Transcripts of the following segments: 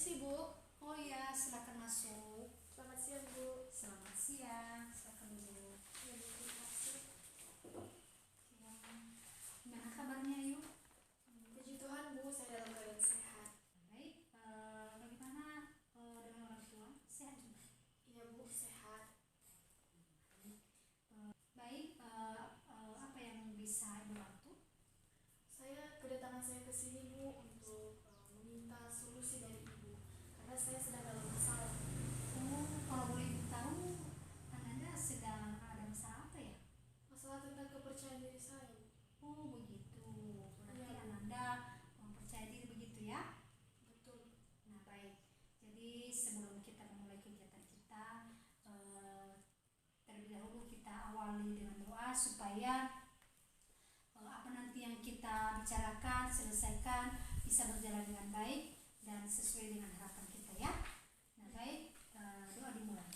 Permisi Bu, Oh iya, silakan masuk. selamat siang Bu. Selamat siang, silakan dulu. Ya Bu, terima kasih. Ya. Gimana kabarnya yuk? Puji Tuhan Bu, saya dalam keadaan sehat. Baik, bagaimana dengan orang tua? Sehat juga? Iya Bu, sehat. Baik, apa yang bisa Ibu bantu? Kedatangan saya ke sini Bu untuk meminta solusi dari Ibu karena saya sedang dalam masalah. Oh, kalau boleh Ibu tahu, Anda sedang ada masalah apa ya? Masalah tentang kepercayaan diri saya Bu. Oh, begitu. Berarti Iya, Bu. Anda mempercayai diri begitu ya? Betul. Nah, baik. Jadi sebelum kita memulai kegiatan kita, terlebih dahulu kita awali dengan doa supaya apa nanti yang kita bicarakan, selesaikan bisa berjalan dengan baik dan sesuai dengan harapan kita ya. Nah, baik, doa dimulai.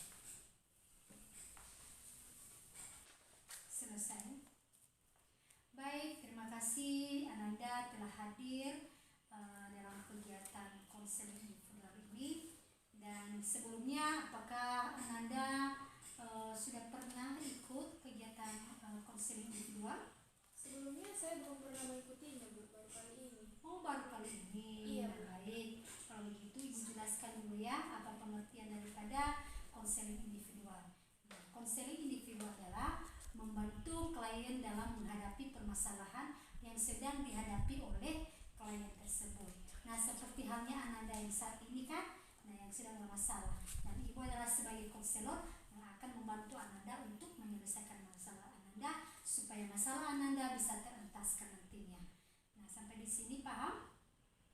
Selesai. Baik, terima kasih Ananda telah hadir dalam kegiatan konseling individual ini. Dan sebelumnya, apakah Ananda sudah pernah ikut kegiatan konseling individual? Sebelumnya saya belum pernah mengikutinya Bu, baru kali ini. Oh, baru kali ini. Iya. Nah, baik. Kalau begitu Ibu jelaskan dulu ya apa pengertian daripada konseling individual. Nah, konseling individual adalah membantu klien dalam menghadapi permasalahan yang sedang dihadapi oleh klien tersebut. Nah, seperti halnya Ananda yang saat ini kan, yang sedang bermasalah. Dan Ibu adalah sebagai konselor yang akan membantu Ananda untuk menyelesaikan masalah Ananda supaya masalah Ananda bisa terentaskan nantinya. Nah, sampai di sini paham?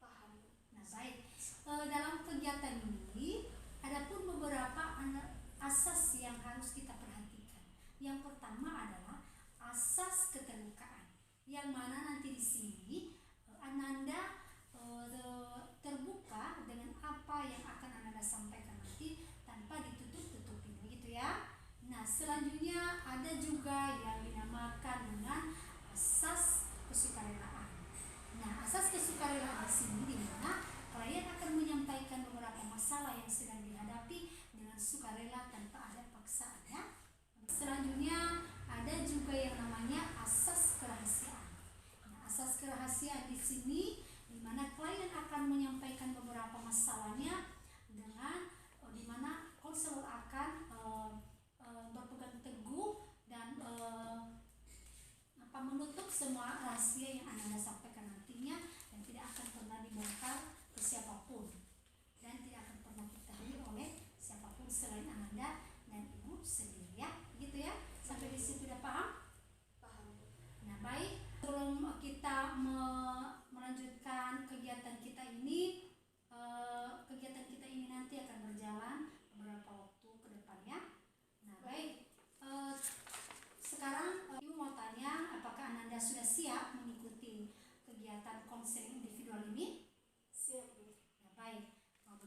Paham Bu. Nah, baik. Dalam kegiatan ini ada pun beberapa asas yang harus kita perhatikan. Yang pertama adalah asas keterbukaan, yang mana nanti di sini Ananda terbuka dengan apa yang akan Ananda sampaikan nanti tanpa ditutup-tutupi, begitu ya. Nah, selanjutnya ada juga yang dinamakan dengan asas kesukarelaan. Nah, asas kesukarelaan di sini di mana klien akan menyampaikan beberapa masalah yang sedang dihadapi dengan sukarela tanpa ada paksaan ya. Selanjutnya ada juga yang namanya asas kerahasiaan. Nah, asas kerahasiaan di sini di mana klien akan menyampaikan beberapa masalahnya dengan di mana konselor akan berpegang teguh dan menutup semua rahasia yang Anda sampaikan nantinya dan tidak akan pernah dibongkar ke siapapun dan tidak akan pernah diketahui oleh siapapun selain Anda dan Ibu sendiri ya, gitu ya. Sampai di situ sudah paham? Paham Bu. Nah, baik, sebelum kita melanjutkan kegiatan kita ini, nanti akan berjalan beberapa waktu ke depannya. Nah, baik, sekarang Ibu mau tanya, apakah Ananda sudah siap mengikuti kegiatan konseling individual ini? Siap Bu. Nah, baik,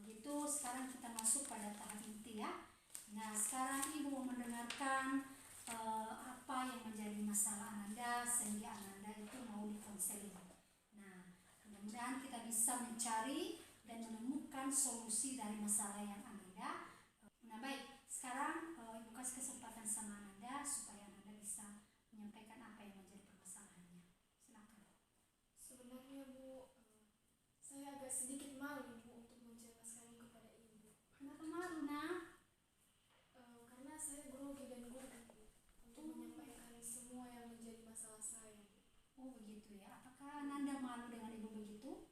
begitu sekarang kita masuk pada tahap inti ya. Nah, sekarang Ibu mau mendengarkan apa yang menjadi masalah Ananda sehingga Ananda itu mau dikonseling. Nah, mudah-mudahan kita bisa mencari dan menemukan solusi dari masalah yang Ananda. Nah, baik, sekarang Ibu kasih kesempatan sama Ananda supaya Ananda bisa menyampaikan apa yang menjadi permasalahannya. Silakan. Sebenarnya Bu, saya agak sedikit malu Bu untuk menjelaskannya kepada Ibu. Kenapa malu, Nak? Karena saya grogi dan gugup Bu untuk menyampaikan semua yang menjadi masalah saya Bu. Oh, begitu ya. Apakah Ananda malu dengan Ibu begitu?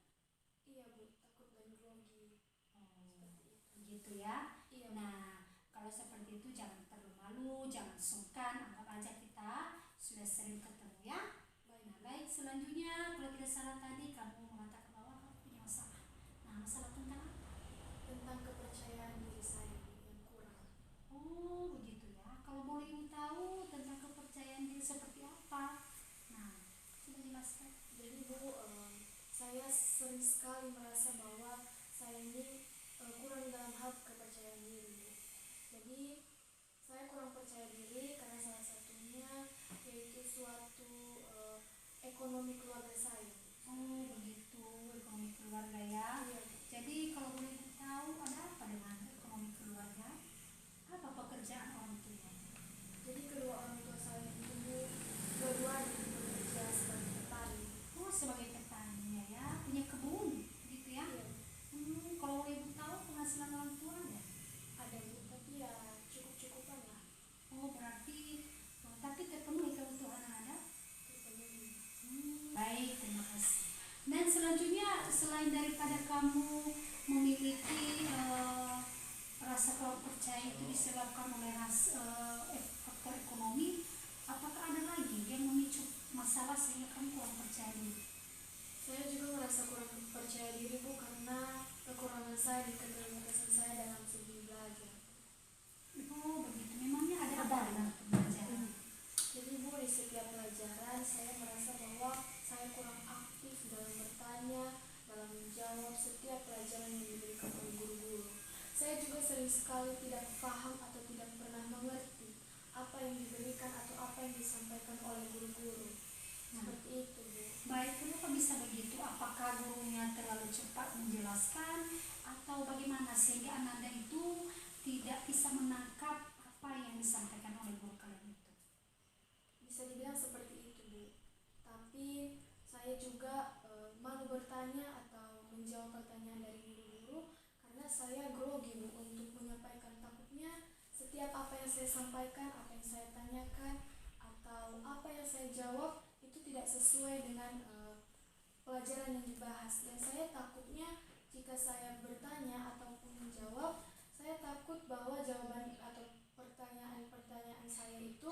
Iya Bu, takut dan grogi. Oh, Seperti itu. begitu ya. Iya Bu. Nah, kalau seperti itu jangan perlu malu, jangan sungkan, anggap aja kita sudah sering ketemu ya. Baik. Nah, baik, selanjutnya kalau tidak salah tadi kamu mengatakan bahwa kamu punya masalah. Nah, masalah tentang apa? Tentang kepercayaan diri saya Bu, yang kurang. Oh, begitu ya. Kalau boleh Ibu tahu tentang kepercayaan diri seperti apa? Nah, coba jelaskan. Jadi Bu, saya sering sekali merasa bahwa saya ini kurang dalam hal kepercayaan diri Bu. Jadi saya kurang percaya diri karena salah satunya yaitu suatu ekonomi keluarga saya. Oh, begitu, ekonomi keluarga ya. Iya. Jadi kalau boleh Ibu tahu selain daripada kamu memiliki rasa kurang percaya itu disebabkan oleh faktor ekonomi, apakah ada lagi yang memicu masalah sehingga kamu kurang percaya diri? Saya juga merasa kurang percaya diri Bu karena kekurangan saya di keterbatasan saya dalam segi belajar. Oh begitu, memangnya ada apa dengan pembelajaran? Jadi Bu, di setiap pelajaran saya merasa bahwa saya kurang aktif dalam bertanya, dalam menjawab setiap pelajaran yang diberikan oleh guru-guru. Saya juga sering sekali tidak paham atau tidak pernah mengerti apa yang diberikan atau apa yang disampaikan oleh guru-guru. Seperti itu Bu. Baik, kenapa bisa begitu? Apakah gurunya terlalu cepat menjelaskan atau bagaimana sehingga Ananda itu tidak bisa menangkap apa yang disampaikan oleh guru kalian itu? Bisa dibilang seperti itu Bu. Tapi saya juga malu bertanya atau menjawab pertanyaan dari guru-guru karena saya grogi Bu untuk menyampaikan. Takutnya setiap apa yang saya sampaikan, apa yang saya tanyakan atau apa yang saya jawab itu tidak sesuai dengan pelajaran yang dibahas. Dan saya takutnya jika saya bertanya ataupun menjawab, saya takut bahwa jawaban atau pertanyaan-pertanyaan saya itu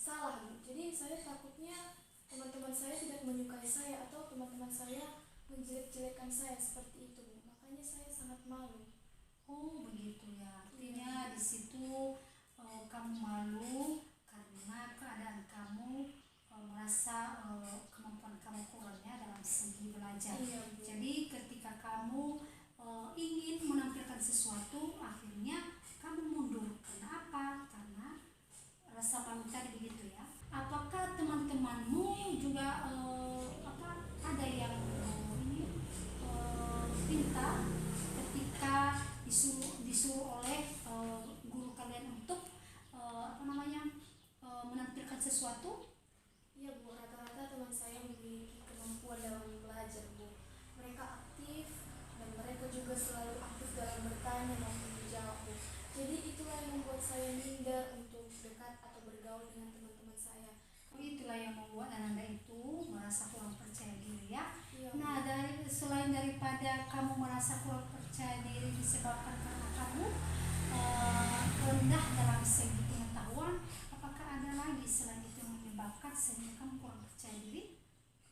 salah Bu. Jadi saya takutnya teman-teman saya tidak menyukai saya atau teman-teman saya menjelek-jelekan saya, seperti itu Bu. Makanya saya sangat malu. Oh begitu ya, artinya di situ kamu malu karena keadaan kamu merasa kemampuan kamu kurangnya dalam segi belajar. Iya, Bu. Jadi ketika kamu ingin menampilkan sesuatu, akhirnya kamu mundur. Kenapa? Karena rasa malu tadi begitu ya. Apakah teman-temanmu juga ada yang pintar ketika disuruh oleh guru kalian untuk menampilkan sesuatu? Iya Bu, rata-rata teman saya memiliki kemampuan dalam belajar Bu. Mereka aktif dan mereka juga selalu aktif dalam bertanya maupun menjawab Bu. Jadi itulah yang membuat saya minder untuk dekat atau bergaul dengan teman-teman saya. Itulah yang membuat Ananda itu merasa kurang percaya diri ya. Iya, Bu. Nah, selain daripada kamu merasa kurang percaya diri disebabkan karena kamu rendah dalam segi pengetahuan, apakah ada lagi selain itu yang menyebabkan sehingga kamu kurang percaya diri?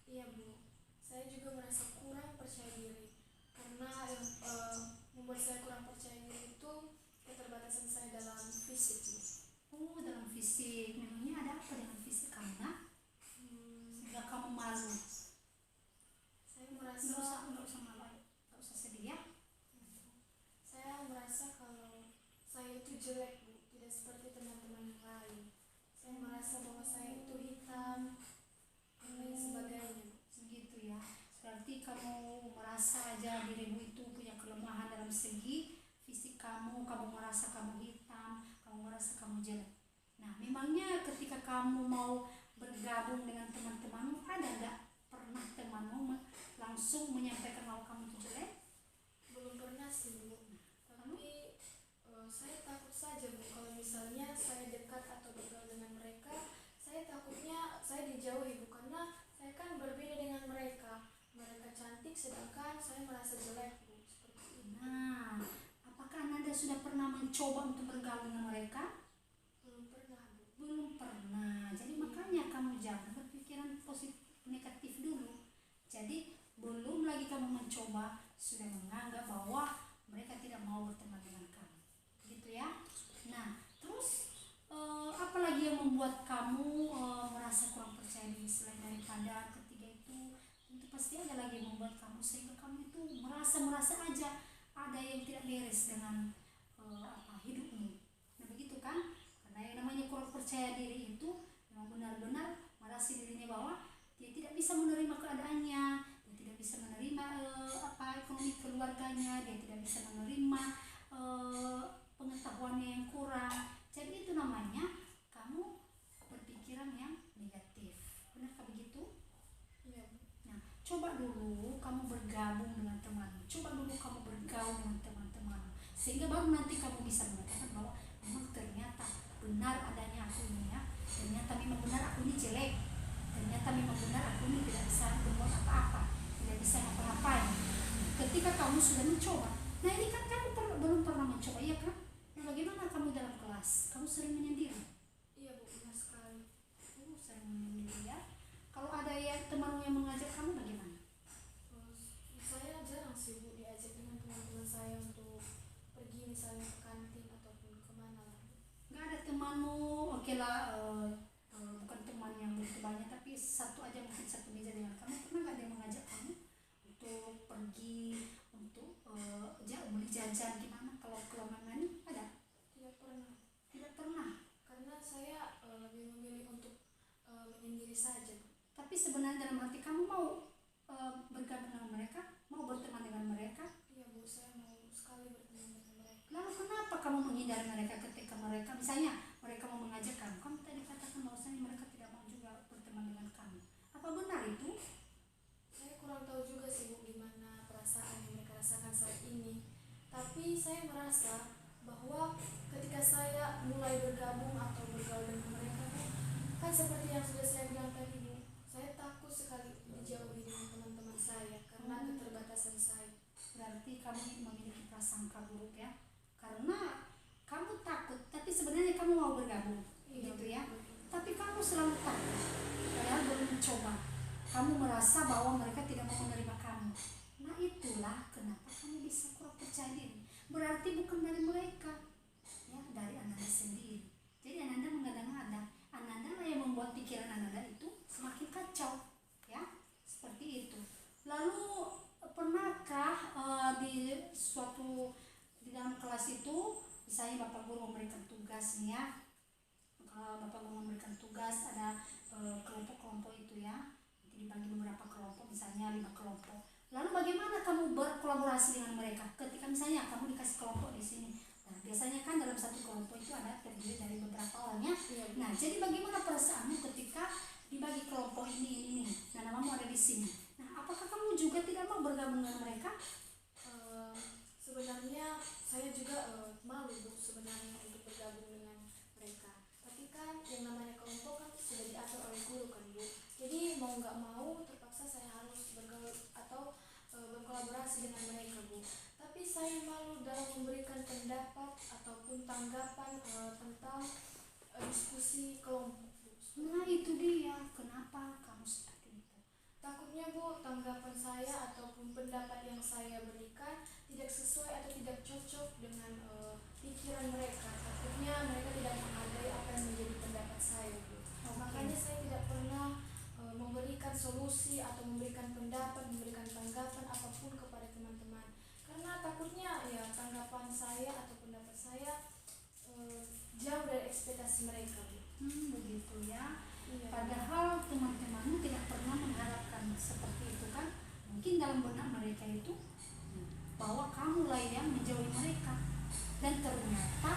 Iya Bu, saya juga merasa kurang percaya diri karena yang membuat saya kurang percaya diri itu keterbatasan saya dalam fisik Bu. Oh, dalam fisik. Memangnya ada apa dengan fisik kamu nak? Sehingga kamu malu. Saya merasa Nggak usah malu, nggak usah sedih ya. Saya merasa kalau saya itu jelek Bu, tidak seperti teman-teman yang lain. Saya merasa bahwa saya itu hitam dan lain sebagainya. Begitu ya. Berarti kamu merasa aja dirimu itu punya kelemahan dalam segi fisik kamu merasa kamu hitam, kamu merasa kamu jelek. Nah, memangnya ketika kamu mau bergabung dengan teman-temanmu, ada nggak pernah temanmu langsung menyampaikan bahwa kamu itu jelek? Belum pernah sih Bu. Tapi saya takut saja Bu, kalau misalnya saya dekat atau bergaul dengan mereka, saya takutnya saya dijauhi Bu, karena saya kan berbeda dengan mereka. Mereka cantik sedangkan saya merasa jelek Bu, seperti itu. Nah, apakah Ananda sudah pernah mencoba untuk bergaul dengan mereka? Belum pernah Bu. Belum pernah. Jadi makanya kamu jangan berpikiran positif negatif dulu. Jadi belum lagi kamu mencoba sudah menganggap bahwa mereka tidak mau berteman dengan kamu, gitu ya. Nah, terus apalagi yang membuat kamu merasa kurang percaya diri selain daripada ketiga itu? Tentu pasti ada lagi yang membuat kamu sehingga kamu itu merasa aja ada yang tidak beres dengan hidupmu. Nah begitu kan? Karena yang namanya kurang percaya diri itu memang benar-benar merasa dirinya bahwa dia tidak bisa menerima keadaannya, dia tidak bisa menerima ekonomi keluarganya, dia tidak bisa menerima pengetahuannya yang kurang. Jadi itu namanya kamu berpikiran yang negatif. Benarkah begitu? Iya. Nah, coba dulu kamu bergabung dengan temanmu, coba dulu kamu bergaul dengan teman-temanmu, sehingga baru nanti kamu bisa mengatakan bahwa memang ternyata benar adanya aku ini ya, ternyata memang benar aku ini jelek, ternyata memang benar aku ini tidak bisa berbuat apa-apa, tidak bisa ngapa-ngapain. Ketika kamu sudah mencoba, nah ini kan kamu belum pernah mencoba, ya kan? Nah, bagaimana kamu dalam kelas? Kamu sering menyendiri? Iya Bu, benar sekali. Sering menyendiri ya. Kalau ada yang temanmu yang mengajak kamu bagaimana? Saya jarang sih Bu diajak dengan teman-teman saya untuk pergi misalnya ke kantin ataupun kemana lah. Nggak ada temanmu, oke lah, bukan teman yang begitu banyak, tapi satu aja mungkin satu meja dengan kamu. Pernah nggak ada yang mengajak kamu untuk pergi, untuk beli jajan gimana? Kalau keluar main ada? Tidak pernah. Tidak pernah. Karena saya lebih memilih untuk menyendiri saja Bu. Tapi sebenarnya dalam hati kamu mau bergabung dengan mereka, mau berteman dengan mereka. Iya Bu, saya mau sekali bertemu dengan mereka. Lalu kenapa kamu menghindari mereka ketika mereka, misalnya mereka mau mengajak kamu? Kamu tadi katakan bahwasanya mereka tidak mau juga berteman dengan kamu. Apa benar itu? Saya kurang tahu juga sih Bu gimana perasaan yang mereka rasakan saat ini. Tapi saya merasa bahwa ketika saya mulai bergabung atau bergaul dengan mereka Bu, kan seperti yang sudah saya bilang tadi Bu, saya takut sekali dijauhi dengan teman-teman saya karena keterbatasan saya. Berarti kamu memiliki prasangka buruk ya, karena kamu takut, tapi sebenarnya kamu mau bergabung, gitu ya. Tapi kamu selalu takut, padahal belum mencoba. Kamu merasa bahwa mereka tidak mau menerima kamu. Nah itulah kenapa kamu bisa kurang percaya diri. Berarti bukan dari mereka, ya, dari Ananda sendiri. Jadi Ananda mengada-ngada, Ananda lah yang membuat pikiran Ananda itu semakin kacau, ya, seperti itu. Lalu pernahkah di dalam kelas itu, misalnya Bapak Guru memberikan tugas nih ya, Bapak Guru memberikan tugas, ada kelompok-kelompok itu ya, dibagi beberapa kelompok, misalnya 5 kelompok. Lalu bagaimana kamu berkolaborasi dengan mereka? Ketika misalnya kamu dikasih kelompok di sini, nah biasanya kan dalam satu kelompok itu ada terdiri dari beberapa orang ya. Nah jadi bagaimana perasaanmu ketika dibagi kelompok ini, nah namamu ada di sini. Nah apakah kamu juga tidak mau bergabung dengan mereka? Sebenarnya saya juga malu Bu sebenarnya untuk bergabung dengan mereka. Tapi kan yang namanya kelompok kan sudah diatur oleh guru kan Bu. Jadi mau nggak mau terpaksa saya harus bergaul atau berkolaborasi dengan mereka Bu. Tapi saya malu dalam memberikan pendapat ataupun tanggapan tentang diskusi kelompok Bu. Nah itu dia, kenapa kamu seperti itu? Takutnya Bu tanggapan saya ataupun pendapat yang saya berikan tidak sesuai atau tidak cocok dengan pikiran mereka. Takutnya mereka tidak menghargai apa yang menjadi pendapat saya Bu. Makanya saya tidak pernah memberikan solusi atau memberikan pendapat, memberikan tanggapan apapun kepada teman-teman. Karena takutnya ya tanggapan saya atau pendapat saya jauh dari ekspektasi mereka Bu. Begitu ya. Iya. Padahal teman-temanmu tidak pernah mengharapkan seperti itu kan. Mungkin dalam benak mereka itu bahwa kamulah yang menjauhi mereka, dan ternyata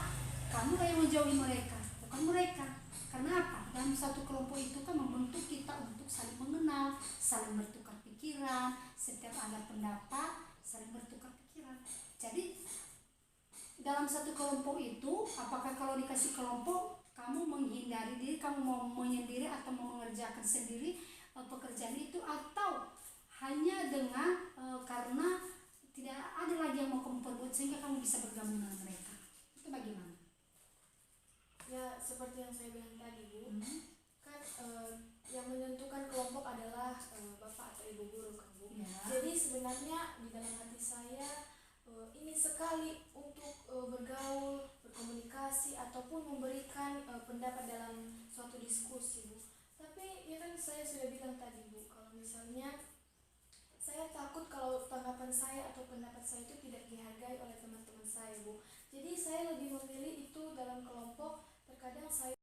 kamulah yang menjauhi mereka, bukan mereka. Karena apa? Dalam satu kelompok itu kan membentuk kita untuk saling mengenal, saling bertukar pikiran. Setiap ada pendapat, saling bertukar pikiran. Jadi dalam satu kelompok itu, apakah kalau dikasih kelompok kamu menghindari diri, kamu mau menyendiri atau mau mengerjakan sendiri pekerjaan itu, atau hanya dengan karena tidak ada lagi yang mau kamu perbuat sehingga kamu bisa bergabung dengan mereka? Itu bagaimana? Ya seperti yang saya bilang tadi Bu, kan yang menentukan kelompok adalah Bapak atau Ibu Guru kan Bu. Ya. Jadi sebenarnya di dalam hati saya ingin sekali untuk bergaul, berkomunikasi ataupun memberikan pendapat dalam suatu diskusi Bu. Tapi ya kan saya sudah bilang tadi Bu, kalau misalnya saya takut kalau tanggapan saya atau pendapat saya itu tidak dihargai oleh teman-teman saya Bu. Jadi saya lebih memilih itu dalam kelompok. Terkadang saya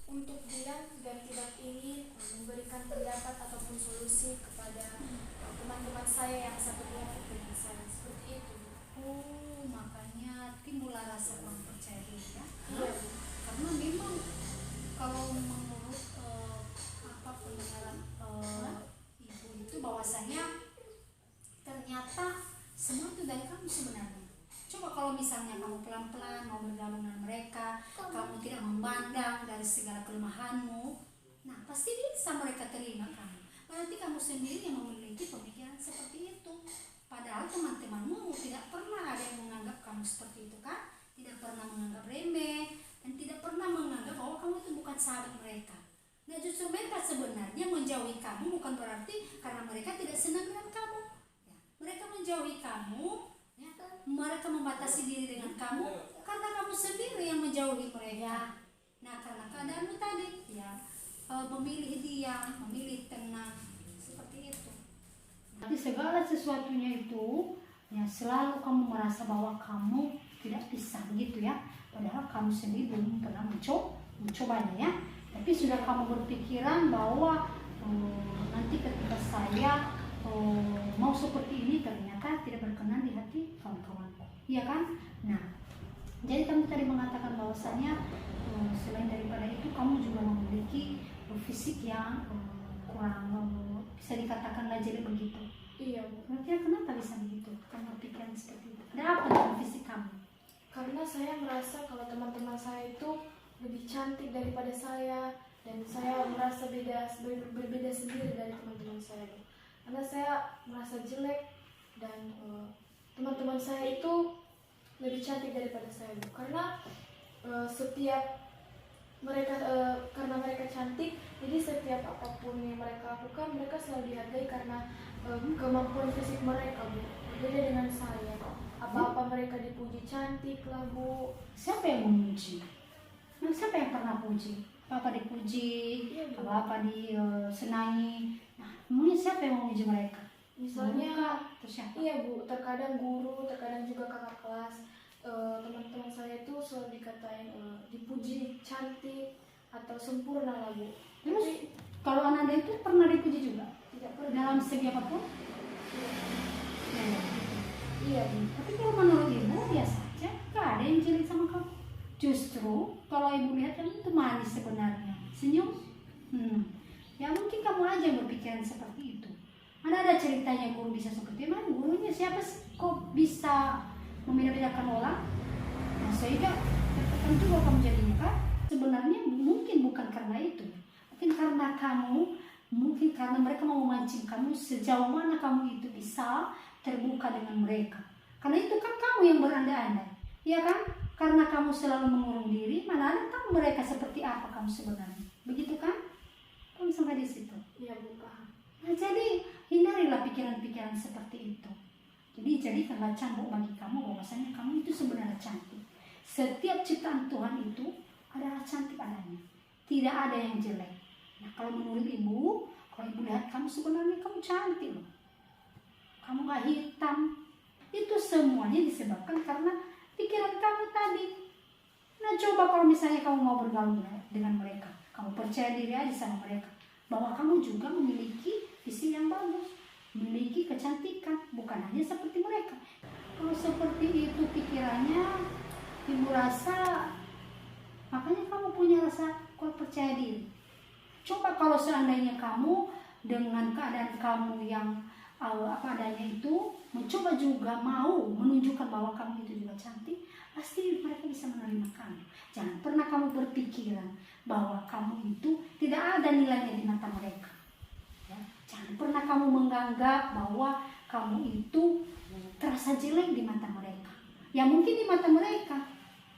untuk diam dan tidak ingin memberikan pendapat ataupun solusi kepada teman-teman saya yang satu kelompok dengan saya. Seperti itu Bu. Oh, makanya timbullah rasa kurang percaya diri ya. Iya Bu. Karena memang kalau menurut pendengaran ibu itu bahwasanya ternyata semua itu dari kamu sebenarnya. Coba kalau misalnya kamu pelan-pelan mau bergabung dengan mereka, kamu tidak memandang dari segala kelemahanmu, nah pasti bisa mereka terima kamu. Berarti kamu sendiri yang memiliki pemikiran seperti itu. Padahal teman-temanmu tidak pernah ada yang menganggap kamu seperti itu kan? Tidak pernah menganggap remeh dan tidak pernah menganggap bahwa kamu itu bukan sahabat mereka. Nah justru mereka sebenarnya menjauhi kamu bukan berarti karena mereka tidak senang dengan kamu. Ya, mereka menjauhi kamu, ya, mereka membatasi diri dengan kamu karena kamu sendiri yang menjauhi mereka. Nah karena keadaanmu tadi, ya memilih diam, memilih tenang, seperti itu. Jadi segala sesuatunya itu ya selalu kamu merasa bahwa kamu tidak bisa begitu ya. Padahal kamu sendiri belum pernah mencobanya ya. Tapi sudah kamu berpikiran bahwa nanti ketika saya mau seperti ini ternyata tidak berkenan di hati kawan-kawanku. Iya kan? Nah, jadi kamu tadi mengatakan bahwasanya selain daripada itu kamu juga memiliki fisik yang kurang bisa dikatakan jelek begitu. Iya Bu. Kira-kira kenapa bisa begitu? Kamu berpikiran seperti itu. Ada apa dengan fisik kamu? Karena saya merasa kalau teman-teman saya itu lebih cantik daripada saya, dan saya merasa berbeda sendiri dari teman-teman saya. Karena saya merasa jelek dan teman-teman saya itu lebih cantik daripada saya. Karena setiap mereka karena mereka cantik, jadi setiap apapun yang mereka lakukan mereka selalu dihargai karena kemampuan fisik mereka Bu. Berbeda dengan saya. Apa-apa mereka dipuji cantik lah Bu. Siapa yang memuji? Nah, siapa yang pernah puji? Apa dipuji? Iya, Bu. Apa disenangi? Nah, mungkin siapa yang memuji mereka? Misalnya, terus siapa? iya Bu, terkadang guru, terkadang juga kakak kelas, teman-teman saya itu selalu dikatain dipuji cantik atau sempurna lah Bu. Terus kalau Ananda itu pernah dipuji juga? Tidak pernah. Dalam segi apapun? Iya Bu. Tapi kalau menurut ibu biasa aja, gak ada yang jelek sama kamu. Justru kalau ibu lihat kamu itu manis sebenarnya, senyum. Ya mungkin kamu aja yang berpikiran seperti itu. Ada ceritanya guru bisa seperti itu. Gurunya siapa sih? Kok bisa membeda-bedakan orang? Nah, sehingga tertekan juga kamu jadinya kan? Sebenarnya mungkin bukan karena itu, mungkin karena kamu, mungkin karena mereka mau memancing kamu sejauh mana kamu itu bisa terbuka dengan mereka. Karena itu kan kamu yang berandai-andai, ya kan? Karena kamu selalu mengurung diri, mana ada tahu mereka seperti apa kamu sebenarnya, begitu kan? Kamu sampai di situ. Iya Bu, paham. Nah jadi hindarilah pikiran-pikiran seperti itu. Jadi jadikanlah cambuk bagi kamu bahwasanya kamu itu sebenarnya cantik. Setiap ciptaan Tuhan itu adalah cantik adanya, tidak ada yang jelek. Nah kalau menurut ibu, kalau ibu lihat kamu sebenarnya kamu cantik loh. Kamu gak hitam. Itu semuanya disebabkan karena pikiran kamu tadi. Nah coba kalau misalnya kamu mau bergaul dengan mereka, kamu percaya diri aja sama mereka bahwa kamu juga memiliki visi yang bagus, memiliki kecantikan, bukan hanya seperti mereka. Kalau seperti itu pikirannya, ibu rasa makanya kamu punya rasa kuat percaya diri. Coba kalau seandainya kamu dengan keadaan kamu yang apa adanya itu mencoba juga mau menunjukkan bahwa kamu itu juga cantik, pasti mereka bisa menerima kamu. Jangan pernah kamu berpikiran bahwa kamu itu tidak ada nilainya di mata mereka. Ya, jangan pernah kamu menganggap bahwa kamu itu terasa jelek di mata mereka. Ya mungkin di mata mereka,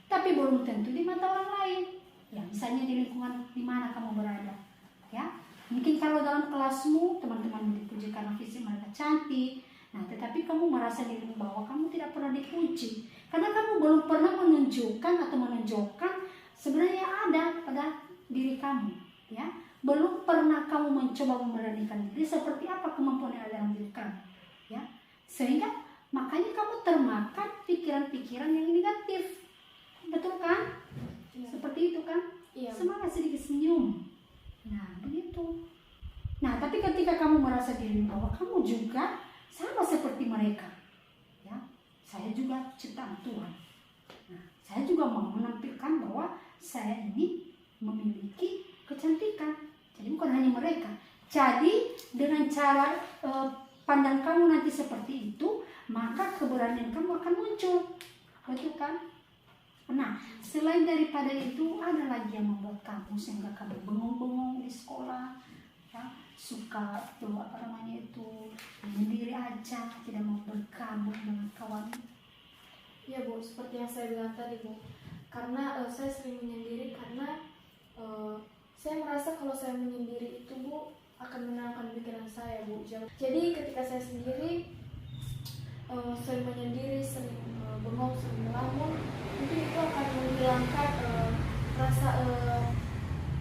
tapi belum tentu di mata orang lain. Ya misalnya di lingkungan di mana kamu berada. Ya, mungkin kalau dalam kelasmu teman-teman dipuji karena fisik mereka cantik, nah tetapi kamu merasa dirimu bahwa kamu tidak pernah dipuji karena kamu belum pernah menunjukkan atau menunjukkan sebenarnya ada pada diri kamu, ya belum pernah kamu mencoba memberanikan diri seperti apa kemampuan yang ada dalam diri kamu, ya sehingga makanya kamu termakan pikiran-pikiran yang negatif, betul kan? Ya. Seperti itu kan? Iya. Semangat sedikit senyum. Nah begitu. Nah tapi ketika kamu merasa diri bahwa kamu juga sama seperti mereka, ya saya juga ciptaan Tuhan. Nah saya juga mau menampilkan bahwa saya ini memiliki kecantikan. Jadi bukan hanya mereka. Jadi dengan cara pandang kamu nanti seperti itu, maka keberanian kamu akan muncul, betul kan? Nah, selain daripada itu ada lagi yang membuat kamu sehingga kamu bengong-bengong di sekolah, ya, suka menyendiri aja, tidak mau bergabung dengan kawan. Ya Bu, seperti yang saya bilang tadi Bu, karena saya sering menyendiri karena saya merasa kalau saya menyendiri itu Bu akan menenangkan pikiran saya Bu. Jadi ketika saya sendiri sering menyendiri, sering bengong, sering melamun, mungkin itu akan menghilangkan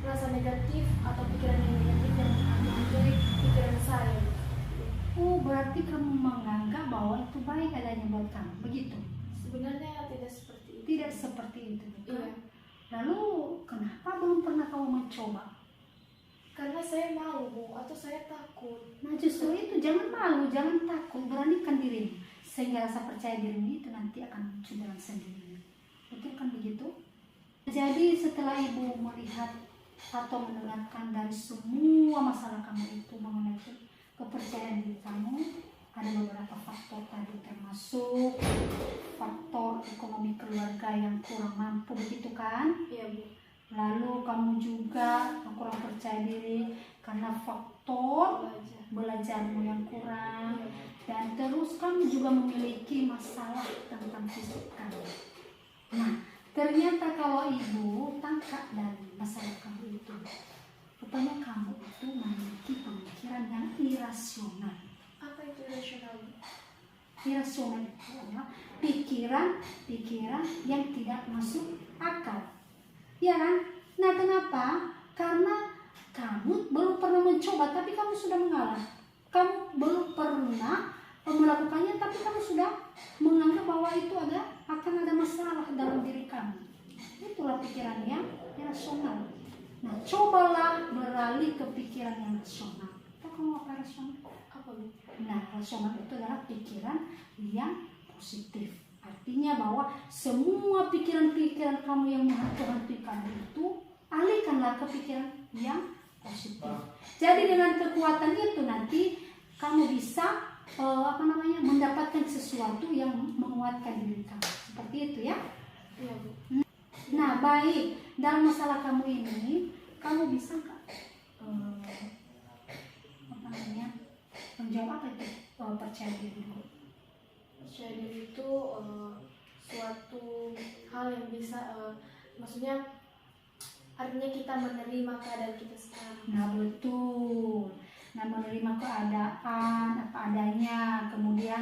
rasa negatif atau pikiran yang negatif yang menghantui pikiran saya. Oh, berarti kamu menganggap bahwa itu baik adanya buat kamu, begitu? Sebenarnya tidak seperti itu. Tidak seperti itu, bukan? Iya. Lalu kenapa belum pernah kamu mencoba? Karena saya malu Bu, atau saya takut. Nah justru itu, jangan malu, jangan takut, beranikan dirimu, sehingga rasa percaya dirimu itu nanti akan muncul dengan sendirinya. Betul kan begitu? Jadi setelah ibu melihat atau mendengarkan dari semua masalah kamu itu mengenai kepercayaan diri kamu, ada beberapa faktor tadi, termasuk faktor ekonomi keluarga yang kurang mampu, begitu kan? Iya Bu. Lalu kamu juga kurang percaya diri karena faktor belajarmu yang kurang, dan terus kamu juga memiliki masalah tentang fisik kamu. Nah, ternyata kalau ibu tangkap dari masalah kamu itu, rupanya kamu itu memiliki pemikiran yang irasional. Apa itu irasional? Irasional itu adalah pikiran yang tidak masuk akal. Ya kan? Nah kenapa? Karena kamu belum pernah mencoba, tapi kamu sudah mengalah. Kamu belum pernah melakukannya, tapi kamu sudah menganggap bahwa itu akan ada masalah dalam diri kamu. Itulah pikiran yang rasional. Nah, cobalah beralih ke pikiran yang rasional. Tahu kamu apa rasional? Apa Bu? Nah, rasional itu adalah pikiran yang positif. Artinya bahwa semua pikiran-pikiran kamu yang menghantui kamu itu, alihkanlah ke pikiran yang positif. Jadi dengan kekuatan itu nanti kamu bisa mendapatkan sesuatu yang menguatkan diri kamu. Seperti itu ya. Iya Bu. Nah baik, dalam masalah kamu ini, kamu bisa nggak menjawab apa itu percaya diri? Percaya diri itu suatu hal yang bisa, maksudnya artinya kita menerima keadaan kita sekarang. Nah betul. Nah menerima keadaan apa adanya, kemudian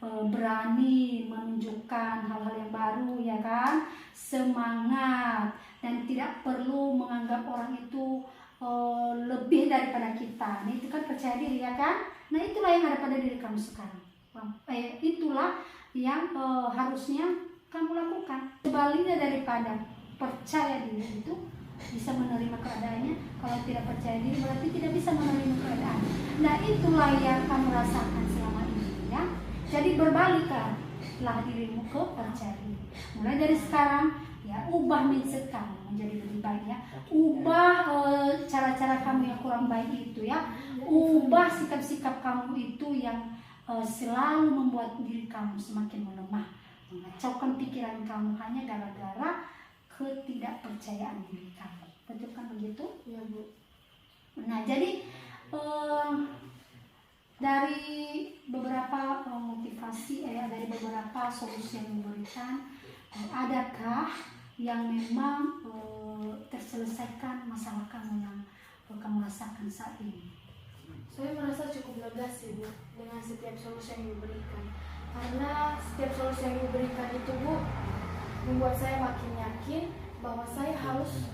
berani menunjukkan hal-hal yang baru, ya kan? Semangat, dan tidak perlu menganggap orang itu lebih daripada kita. Nah itu kan percaya diri, ya kan? Nah itulah yang ada pada diri kamu sekarang. Itulah yang harusnya kamu lakukan. Sebaliknya daripada percaya diri itu bisa menerima keadaannya, kalau tidak percaya diri berarti tidak bisa menerima keadaan. Nah itulah yang kamu rasakan selama ini, ya. Jadi berbaliklah dirimu ke percaya diri. Mulai dari sekarang ya, ubah mindset kamu menjadi lebih baik, ya. Ubah cara-cara kamu yang kurang baik itu, ya. Ubah sikap-sikap kamu itu yang selalu membuat diri kamu semakin melemah, mengacaukan pikiran kamu hanya gara-gara ketidakpercayaan diri kamu. Betul kan begitu? Iya Bu. Nah jadi dari beberapa motivasi, dari beberapa solusi yang diberikan, adakah yang memang terselesaikan masalah kamu yang kamu rasakan saat ini? Saya merasa cukup lega sih Bu dengan setiap solusi yang diberikan, karena setiap solusi yang diberikan itu Bu membuat saya makin yakin bahwa saya harus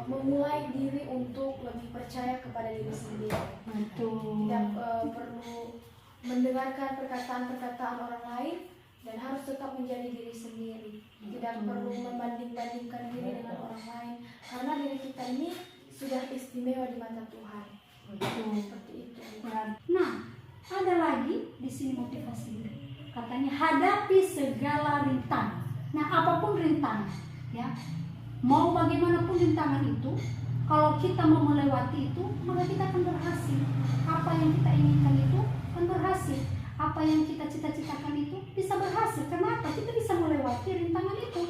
memulai diri untuk lebih percaya kepada diri sendiri. Betul. Tidak perlu mendengarkan perkataan-perkataan orang lain, dan harus tetap menjadi diri sendiri. Tidak perlu membanding-bandingkan diri dengan orang lain, karena diri kita ini sudah istimewa di mata Tuhan. Betul. Seperti itu. Nah, ada lagi di sini motivasi. Katanya hadapi segala rintangan. Nah, apapun rintangan, ya. Mau bagaimanapun rintangan itu, kalau kita mau melewati itu, maka kita akan berhasil. Apa yang kita inginkan itu akan berhasil. Apa yang kita cita-citakan itu bisa berhasil. Kenapa? Kita bisa melewati rintangan itu.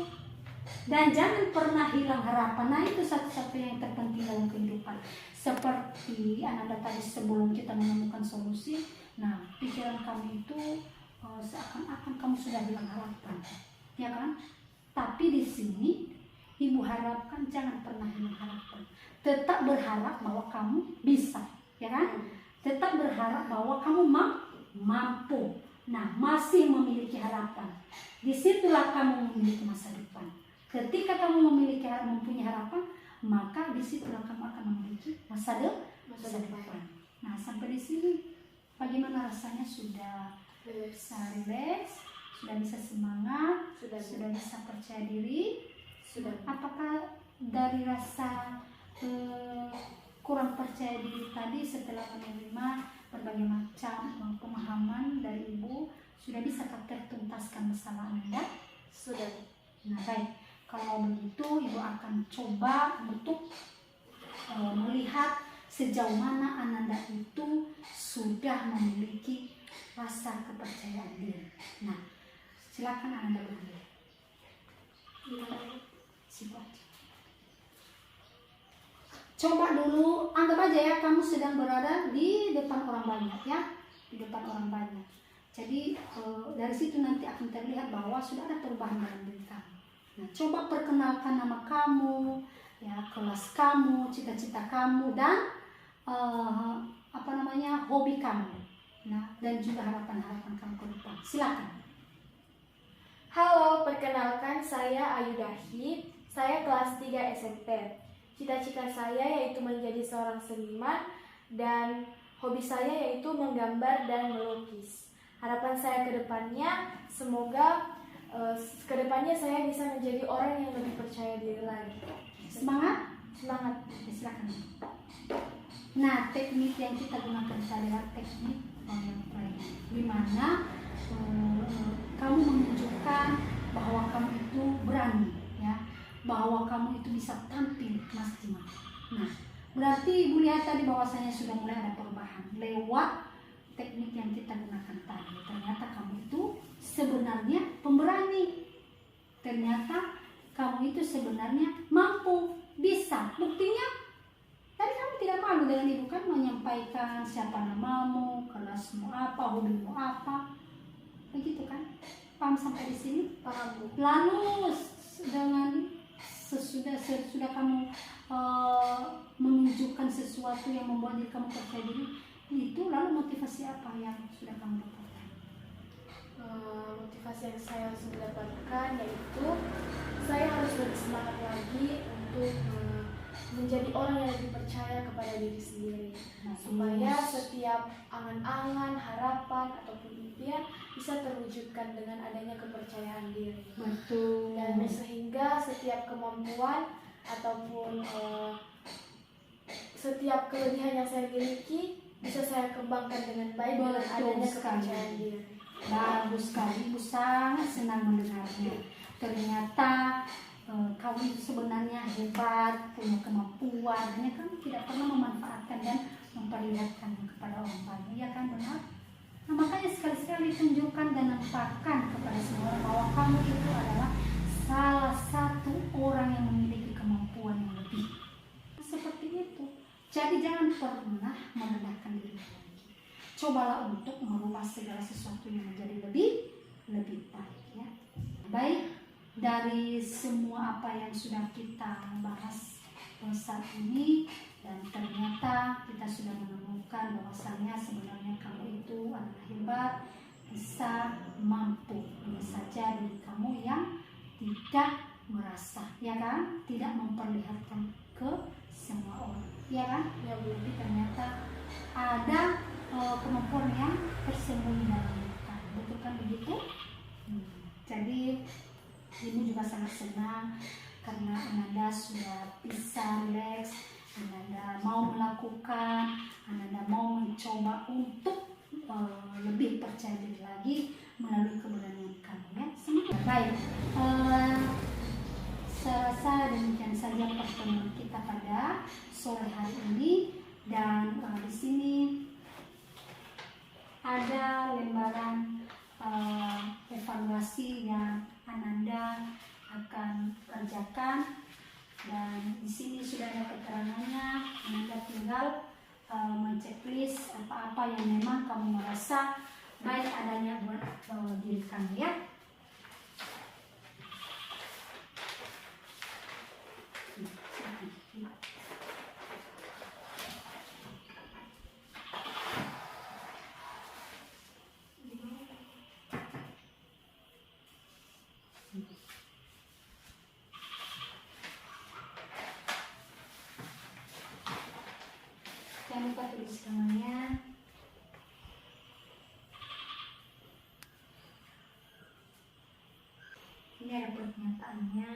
Dan jangan pernah hilang harapan. Nah itu satu-satunya yang terpenting dalam kehidupan. Seperti seperti Ananda tadi sebelum kita menemukan solusi, nah pikiran kamu itu seakan-akan kamu sudah hilang harapan, ya kan? Tapi di sini Ibu harapkan jangan pernah hilang harapan. Tetap berharap bahwa kamu bisa, ya kan? Tetap berharap bahwa kamu mampu. Nah, masih memiliki harapan. Disitulah kamu memiliki masa depan. Ketika kamu mempunyai harapan, maka disitulah kamu akan memiliki masa depan. Nah, sampai di sini bagaimana rasanya? Sudah bisa rileks, sudah bisa semangat, sudah bisa percaya diri. Apakah dari rasa kurang percaya diri tadi setelah menerima berbagai macam pemahaman dari Ibu, sudah bisa tertuntaskan masalah Anda? Sudah. Nah, baik. Kalau begitu Ibu akan coba untuk melihat sejauh mana Ananda itu sudah memiliki rasa kepercayaan diri. Nah, silakan Ananda berdiri. Coba dulu anggap aja ya, kamu sedang berada di depan orang banyak, ya, di depan orang banyak. Jadi dari situ nanti akan terlihat bahwa sudah ada perubahan dalam diri kamu. Nah, coba perkenalkan nama kamu, ya, kelas kamu, cita-cita kamu, dan hobi kamu. Nah, dan juga harapan-harapan kamu ke depan. Silakan. Halo, perkenalkan saya Ayu Dahi. Saya kelas 3 SMP. Cita-cita saya yaitu menjadi seorang seniman dan hobi saya yaitu menggambar dan melukis. Harapan saya ke depannya, semoga ke depannya saya bisa menjadi orang yang lebih percaya diri lagi. Semangat? Semangat. Silakan. Nah, teknik yang kita gunakan adalah teknik play, di mana kamu menunjukkan bahwa kamu itu berani, ya, bahwa kamu itu bisa tampil maksimal. Nah, berarti Ibu lihat tadi bahwasanya sudah mulai ada perubahan lewat teknik yang kita gunakan tadi. Ternyata kamu itu sebenarnya pemberani. Ternyata kamu itu sebenarnya mampu, bisa. Buktinya tadi kamu tidak malu dengan Ibu kan menyampaikan siapa namamu, kelasmu apa, hobimu apa. Begitu kan? Paham sampai di sini? Paham, Bu. Lalu dengan sesudah kamu menunjukkan sesuatu yang membuat diri kamu percaya diri, itu lalu motivasi apa yang sudah kamu dapatkan? Motivasi yang saya sudah dapatkan yaitu saya harus lebih semangat lagi untuk menjadi orang yang lebih percaya kepada diri sendiri, supaya setiap angan-angan, harapan ataupun impian bisa terwujudkan dengan adanya kepercayaan diri. Betul. Dan sehingga setiap kemampuan ataupun setiap kelebihan yang saya miliki bisa saya kembangkan dengan baik dengan adanya kepercayaan diri. Bagus sekali, Ibu sangat senang mendengarnya. Ternyata kamu itu sebenarnya hebat, punya kemampuan, hanya kamu tidak pernah memanfaatkan dan memperlihatkan kepada orang lain, ya kan, benar? Nah, makanya sekali-sekali tunjukkan dan nampakkan kepada semua orang bahwa kamu itu adalah salah satu orang yang memiliki kemampuan yang lebih. Seperti itu. Jadi jangan pernah merendahkan diri lagi. Cobalah untuk merubah segala sesuatu yang menjadi lebih baik, ya. Baik. Dari semua apa yang sudah kita bahas saat ini, dan ternyata kita sudah menemukan bahwasannya sebenarnya kamu itu adalah hebat, bisa, mampu. Bisa jadi kamu yang tidak merasa, ya kan, tidak memperlihatkan ke semua orang, ya kan, ya Bu. Tapi ternyata ada kemampuan yang tersembunyi dalam kita, betul kan begitu? Jadi Ibu juga sangat senang karena Ananda sudah bisa rileks, Ananda mau melakukan, Ananda mau mencoba untuk lebih percaya diri lagi melalui keberanian kamu, ya. Semangat. Baik, saya rasa demikian saja pertemuan kita pada sore hari ini, dan di sini ada lembaran evaluasi yang Ananda akan kerjakan, dan di sini sudah ada keterangannya. Ananda tinggal menceklis apa-apa yang memang kamu merasa baik adanya buat diri kamu ya. Jangan lupa tulis namanya. Ini ada pernyataannya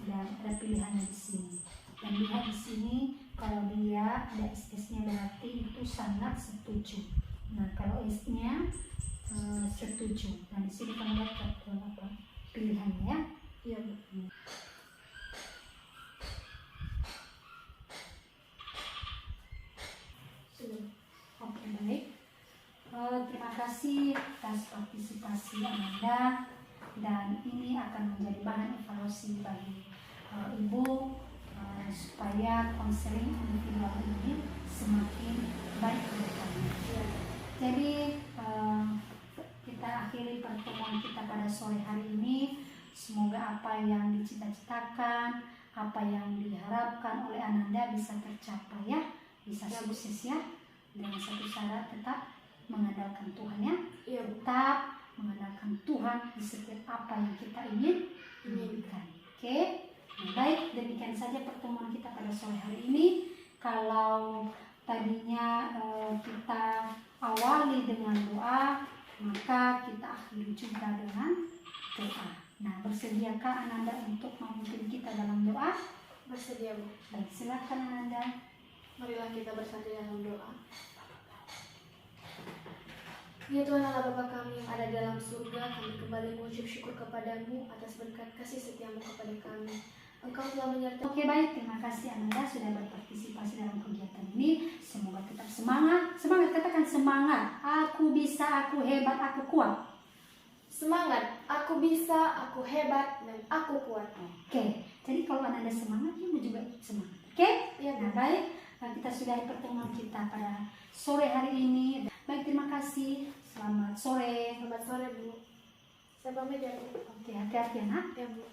dan ada pilihannya di sini. Dan lihat di sini kalau dia ada SS-nya berarti itu sangat setuju. Nah kalau S-nya setuju. Nah di sini kamu lihat apa pilihannya ya. Iya Bu. Oke baik. Terima kasih atas partisipasi Ananda, dan ini akan menjadi bahan evaluasi bagi ibu supaya konseling individual ini semakin baik ke depannya. Jadi kita akhiri pertemuan kita pada sore hari ini. Semoga apa yang dicita-citakan, apa yang diharapkan oleh Ananda bisa tercapai ya, bisa sukses ya. Dengan satu syarat, tetap mengandalkan Tuhan ya. Iya Bu. Tetap mengandalkan Tuhan di setiap apa yang kita inginkan. Oke. Nah, baik, demikian saja pertemuan kita pada sore hari ini. Kalau tadinya kita awali dengan doa, maka kita akhiri juga dengan doa. Nah, bersediakah Ananda untuk memimpin kita dalam doa? Bersedia Bu. Baik, silakan Ananda. Marilah kita bersatu dalam doa. Ya Tuhan Allah Bapa kami yang ada dalam surga, kami kembali mengucap syukur kepadamu atas berkat kasih setiamu kepada kami. Engkau telah menyertai. Oke baik, terima kasih Ananda sudah berpartisipasi dalam kegiatan ini. Semoga tetap semangat. Semangat, katakan semangat. Aku bisa, aku hebat, aku kuat. Semangat, aku bisa, aku hebat, dan aku kuat. Oke, jadi kalau Ananda semangat, ibu juga semangat. Oke? Iya, Nah baik, kita sudah pertemuan kita pada sore hari ini. Baik, terima kasih. Selamat sore. Selamat sore Bu. Saya pamit ya Bu. Oke, hati-hati ya nak. Ya Bu.